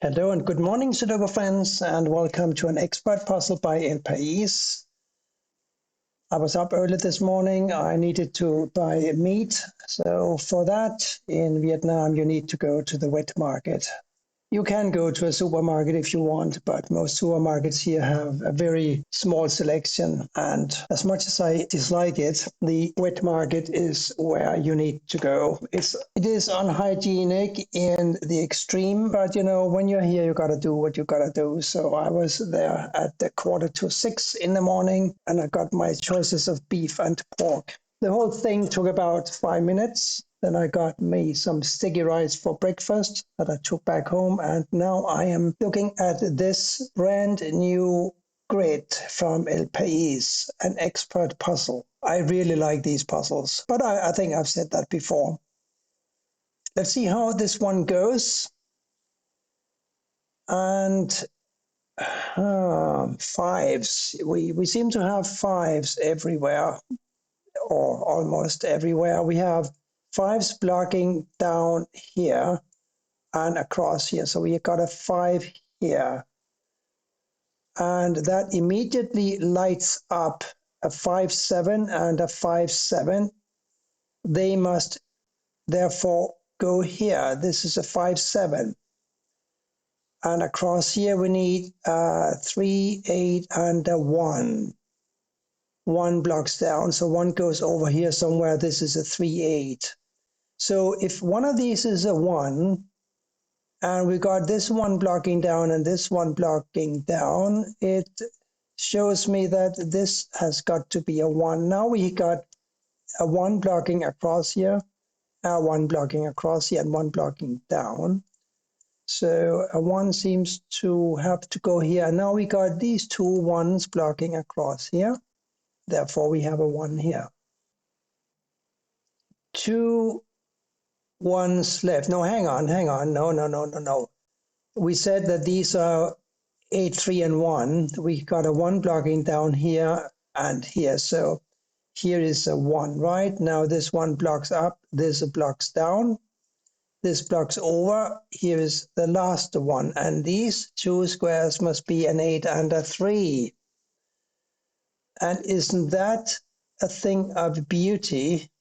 Hello and good morning, Sudoku friends, and welcome to an expert puzzle by El País. I was up early this morning. I needed to buy meat. So for that, in Vietnam, you need to go to the wet market. You can go to a supermarket if you want, but most supermarkets here have a very small selection. And as much as I dislike it, the wet market is where you need to go. It is unhygienic in the extreme, but when you're here, you gotta do what you gotta do. So I was there at the 5:45 in the morning, and I got my choices of beef and pork. The whole thing took about 5 minutes. Then I got me some sticky rice for breakfast that I took back home. And now I am looking at this brand new grid from El País, an expert puzzle. I really like these puzzles, but I think I've said that before. Let's see how this one goes. And fives. We seem to have fives everywhere, or almost everywhere. We have fives blocking down here and across here. So we got a 5 here. And that immediately lights up a 5-7 and a 5-7. They must therefore go here. This is a 5-7. And across here we need 3, 8, and a 1. 1 blocks down, so 1 goes over here somewhere. This is a 3, 8. So if one of these is a 1, and we got this one blocking down and this one blocking down, it shows me that this has got to be a 1. Now we got a 1 blocking across here, a 1 blocking across here, and 1 blocking down. So a 1 seems to have to go here. Now we got these 2 1s blocking across here. Therefore, we have a 1 here. 2 1s left. No, hang on. No. We said that these are 8, 3, and 1. We got a 1 blocking down here and here. So here is a 1, right? Now this 1 blocks up, this blocks down, this blocks over. Here is the last one. And these 2 squares must be an 8 and a 3. And isn't that a thing of beauty?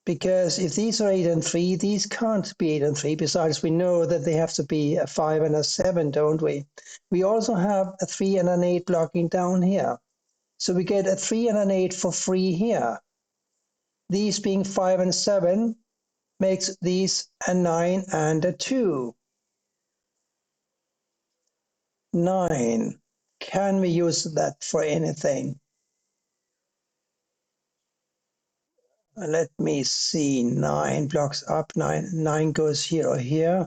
Because if these are 8 and 3, these can't be 8 and 3. Besides, we know that they have to be a 5 and a 7, don't we? We also have a 3 and an 8 blocking down here. So we get a 3 and an 8 for free here. These being 5 and 7 makes these a 9 and a 2. 9. Can we use that for anything? Let me see. 9 blocks up, 9 goes here or here.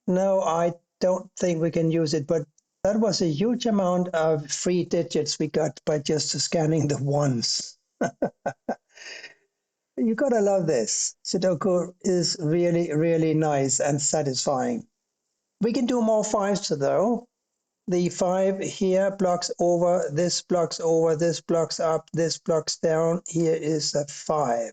No, I don't think we can use it, but that was a huge amount of free digits we got by just scanning the ones. You gotta love this. Sudoku is really, really nice and satisfying. We can do more 5s though. The 5 here blocks over, this blocks over, this blocks up, this blocks down. Here is a 5.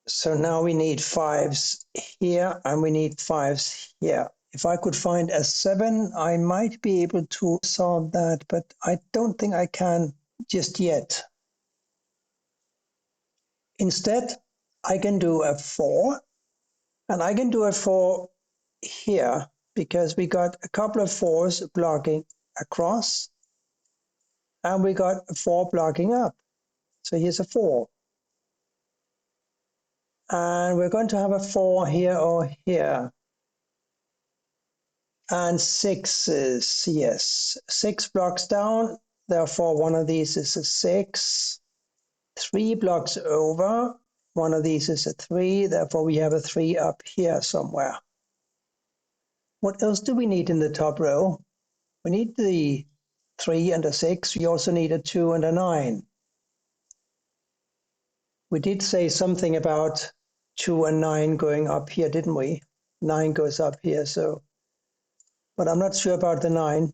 So now we need 5s here and we need 5s here. If I could find a 7, I might be able to solve that, but I don't think I can just yet. Instead, I can do a 4, and I can do a 4 here because we got a couple of 4s blocking across, and we got a 4 blocking up. So here's a 4. And we're going to have a 4 here or here. And 6s, yes. 6 blocks down, therefore one of these is a 6. 3 blocks over, one of these is a 3, therefore we have a 3 up here somewhere. What else do we need in the top row? We need the 3 and a 6. We also need a 2 and a 9. We did say something about 2 and 9 going up here, didn't we? 9 goes up here, so. But I'm not sure about the 9.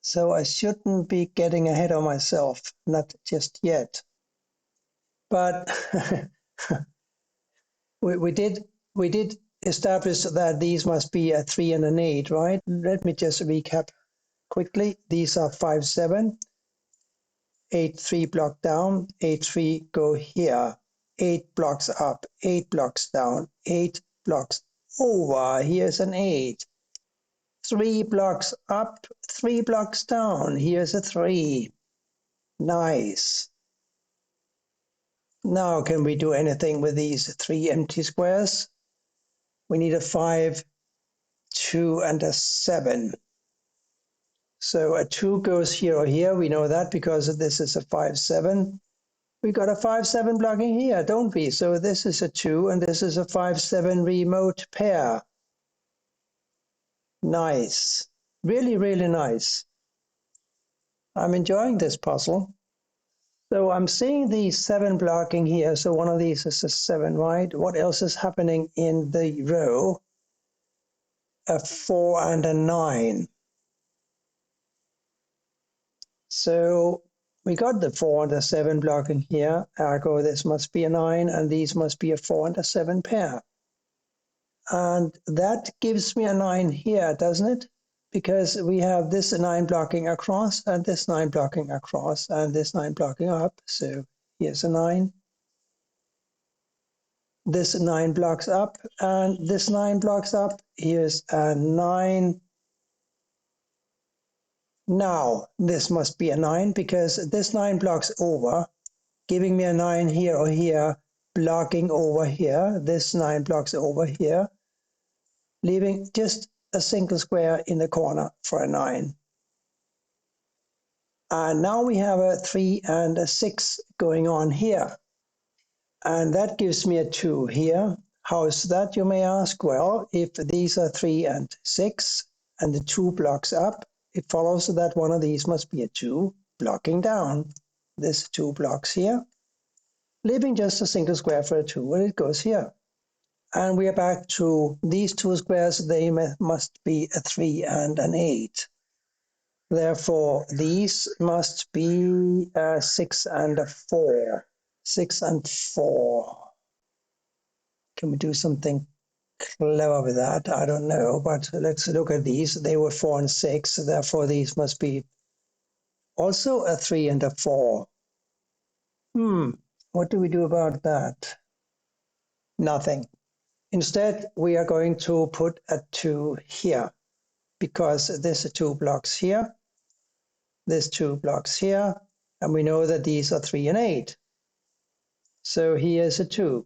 So I shouldn't be getting ahead of myself, not just yet. But we did establish that these must be a 3 and an 8, right? Let me just recap quickly. These are 5, 7, 8, 3 block down, 8, 3 go here, 8 blocks up, 8 blocks down, 8 blocks over. Here's an 8. 3 blocks up, 3 blocks down. Here's a 3. Nice. Now, can we do anything with these 3 empty squares? We need a 5, 2, and a 7. So a 2 goes here or here. We know that because this is a 5, 7. We got a 5, 7 blocking here, don't we? So this is a 2 and this is a 5, 7 remote pair. Nice. Really, really nice. I'm enjoying this puzzle. So I'm seeing the 7 blocking here. So one of these is a 7, right? What else is happening in the row? A 4 and a 9. So we got the 4 and a 7 blocking here. Ergo, this must be a 9, and these must be a 4 and a 7 pair. And that gives me a 9 here, doesn't it? Because we have this 9 blocking across, and this 9 blocking across, and this 9 blocking up. So here's a 9. This 9 blocks up, and this 9 blocks up. Here's a 9. Now, this must be a 9 because this 9 blocks over, giving me a 9 here or here, blocking over here. This 9 blocks over here, leaving just a single square in the corner for a 9. And now we have a 3 and a 6 going on here. And that gives me a 2 here. How is that, you may ask? Well, if these are 3 and 6, and the 2 blocks up, it follows that one of these must be a 2 blocking down. This 2 blocks here, leaving just a single square for a 2, and it goes here. And we are back to these 2 squares. They must be a 3 and an 8. Therefore, these must be a 6 and a 4. 6 and 4. Can we do something clever with that? I don't know, but let's look at these. They were 4 and 6, therefore these must be also a 3 and a 4. What do we do about that? Nothing. Instead, we are going to put a 2 here, because this 2 blocks here, this 2 blocks here, and we know that these are 3 and 8. So here's a 2.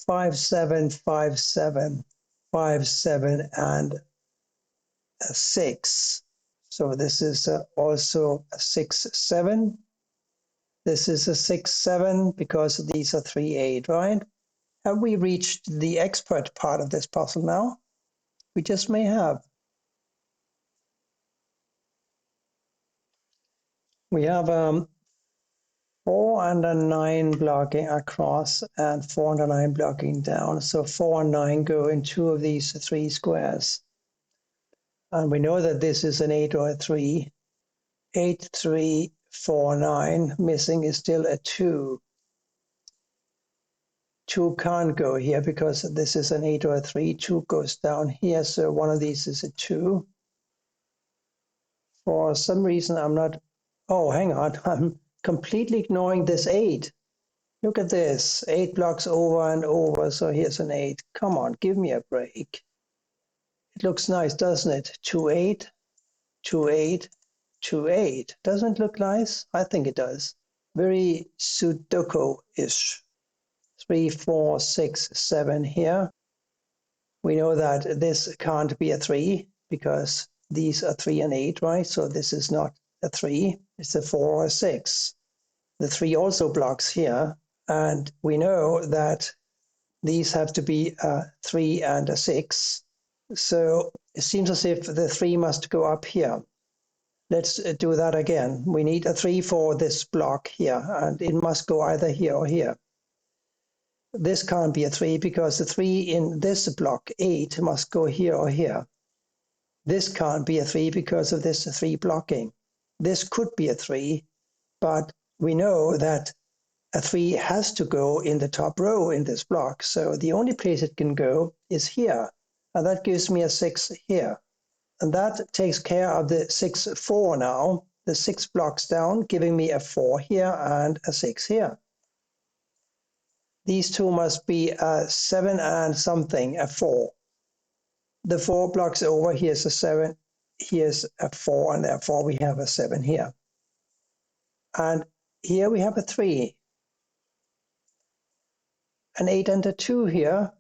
5, 7, 5, 7, 5, 7, and a 6. So this is also a 6, 7. This is a 6, 7, because these are 3, 8, right? Have we reached the expert part of this puzzle now? We just may have. We have 4 and a 9 blocking across and 4 and a 9 blocking down. So 4 and 9 go in 2 of these 3 squares. And we know that this is an 8 or a 3. 8, 3, 4, 9. Missing is still a 2. 2 can't go here because this is an 8 or a 3. 2 goes down here, so one of these is a 2. For some reason, I'm not... Oh, hang on. I'm completely ignoring this 8. Look at this. 8 blocks over and over, so here's an 8. Come on, give me a break. It looks nice, doesn't it? 2, 8, 2, 8, 2, 8. Doesn't it look nice? I think it does. Very Sudoku-ish. 3, 4, 6, 7 here. We know that this can't be a 3 because these are 3 and 8, right? So this is not a 3, it's a 4 or a 6. The 3 also blocks here, and we know that these have to be a 3 and a 6. So it seems as if the 3 must go up here. Let's do that again. We need a 3 for this block here, and it must go either here or here. This can't be a 3 because the 3 in this block, 8, must go here or here. This can't be a 3 because of this 3 blocking. This could be a 3, but we know that a 3 has to go in the top row in this block. So the only place it can go is here. And that gives me a 6 here. And that takes care of the 6, 4 now. The 6 blocks down, giving me a 4 here and a 6 here. These two must be a 7 and something, a 4. The 4 blocks over, here's a 7, here's a 4, and therefore we have a 7 here. And here we have a 3. An 8 and a 2 here.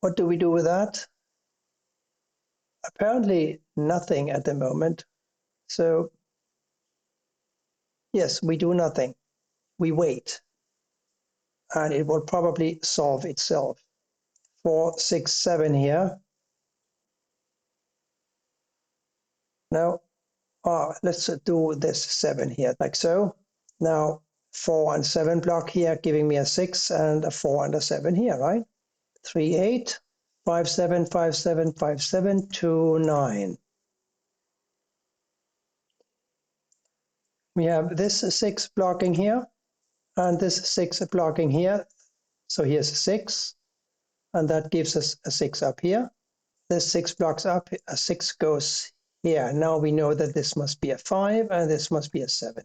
What do we do with that? Apparently nothing at the moment. So yes, we do nothing. We wait. And it will probably solve itself. 4, 6, 7 here. Now, let's do this 7 here, like so. Now, 4 and 7 block here, giving me a 6 and a 4 and a 7 here, right? 3, 8, 5, 7, 5, 7, 5, 7, 2, 9. We have this 6 blocking here and this 6 blocking here. So here's a 6, and that gives us a 6 up here. This 6 blocks up, a 6 goes here. Now we know that this must be a 5 and this must be a 7.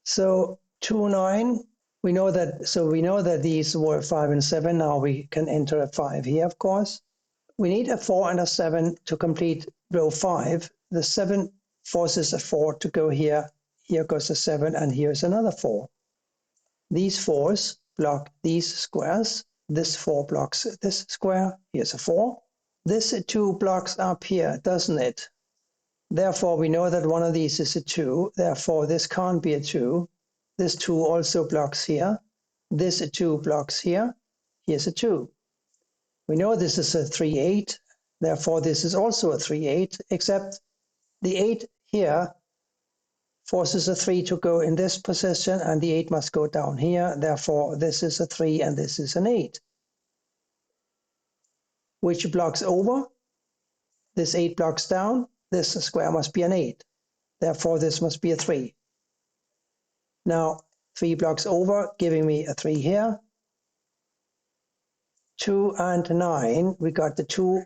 So 2, 9, we know that these were 5 and 7. Now we can enter a 5 here, of course. We need a 4 and a 7 to complete row 5. The 7 forces a 4 to go here. Here goes a 7, and here's another 4. These 4s block these squares. This 4 blocks this square. Here's a 4. This 2 blocks up here, doesn't it? Therefore, we know that one of these is a 2. Therefore, this can't be a 2. This 2 also blocks here. This 2 blocks here. Here's a 2. We know this is a 3, 8. Therefore, this is also a 3, 8, except the 8 here forces a 3 to go in this position, and the 8 must go down here. Therefore, this is a 3 and this is an 8. Which blocks over? This 8 blocks down. This square must be an 8. Therefore, this must be a 3. Now, 3 blocks over, giving me a 3 here. 2 and 9. We got the 2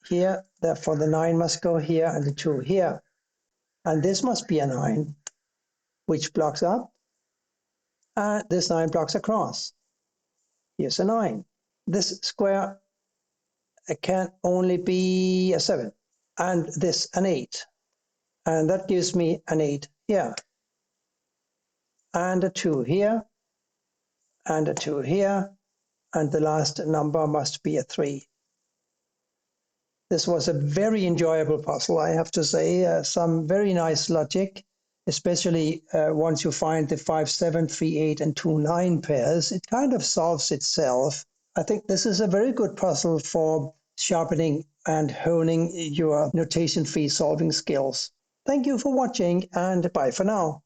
here. Therefore, the 9 must go here and the 2 here. And this must be a 9, which blocks up. And this 9 blocks across. Here's a 9. This square can only be a 7. And this an 8. And that gives me an 8 here. And a 2 here. And a 2 here. And the last number must be a 3. This was a very enjoyable puzzle, I have to say. Some very nice logic, especially once you find the 5, 7, 3, 8, and 2, 9 pairs. It kind of solves itself. I think this is a very good puzzle for sharpening and honing your notation-free solving skills. Thank you for watching, and bye for now.